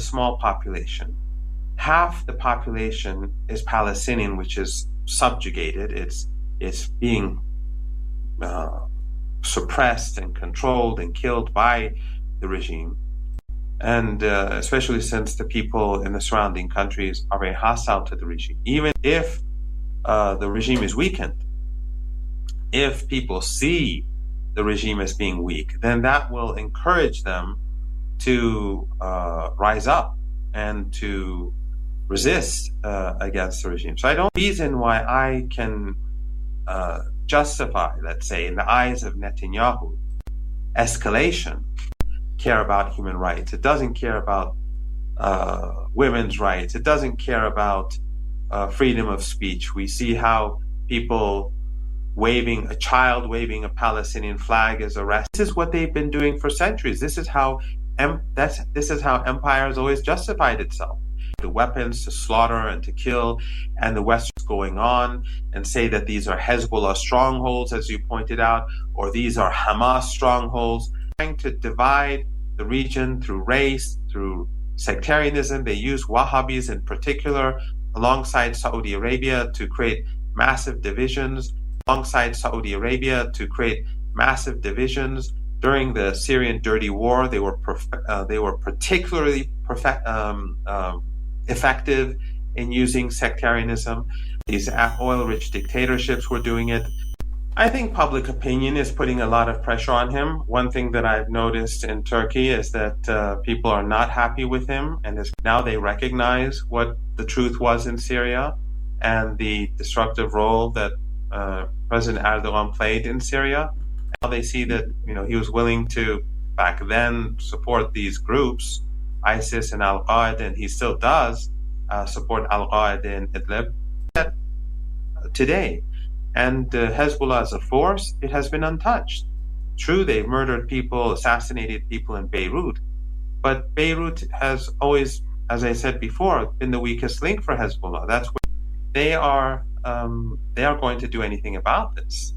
small population. Half the population is Palestinian, which is subjugated. It's being suppressed and controlled and killed by the regime. And especially since the people in the surrounding countries are very hostile to the regime. Even if the regime is weakened, if people see the regime as being weak, then that will encourage them to rise up and to resist against the regime. So I don't see reason why I can justify, let's say, in the eyes of Netanyahu, escalation, care about human rights. It doesn't care about women's rights. It doesn't care about freedom of speech. We see how people a child waving a Palestinian flag is arrested. This is what they've been doing for centuries. This is how empire has always justified itself. The weapons to slaughter and to kill, and the West is going on and say that these are Hezbollah strongholds, as you pointed out, or these are Hamas strongholds, trying to divide the region through race, through sectarianism. They use Wahhabis in particular alongside Saudi Arabia to create massive divisions. During the Syrian dirty war, they were particularly effective in using sectarianism. These oil-rich dictatorships were doing it. I think public opinion is putting a lot of pressure on him. One thing that I've noticed in Turkey is that people are not happy with him, and now they recognize what the truth was in Syria and the destructive role that President Erdogan played in Syria. Now they see that he was willing to back then support these groups, ISIS and Al-Qaeda, and he still does support Al-Qaeda in Idlib today. And Hezbollah as a force, it has been untouched. True, they've murdered people, assassinated people in Beirut, but Beirut has always, as I said before, been the weakest link for Hezbollah. That's where they are going to do anything about this.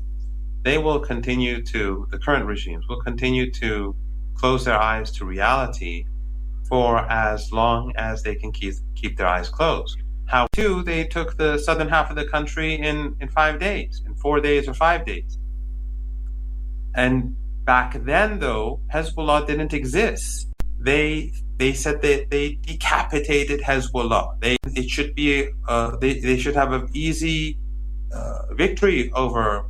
They will continue to, the current regimes will continue to close their eyes to reality for as long as they can keep their eyes closed. How too, they took the southern half of the country in 5 days, in 4 days or 5 days. And back then, though, Hezbollah didn't exist. They said that they decapitated Hezbollah. It should be they should have an easy victory over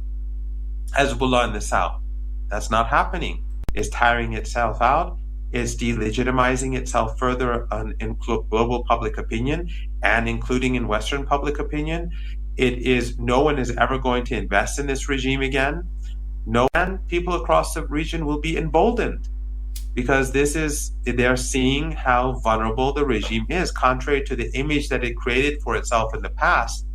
Hezbollah in the south. That's not happening. It's tiring itself out. It's delegitimizing itself further in global public opinion and including in Western public opinion. No one is ever going to invest in this regime again. And people across the region will be emboldened because they're seeing how vulnerable the regime is, contrary to the image that it created for itself in the past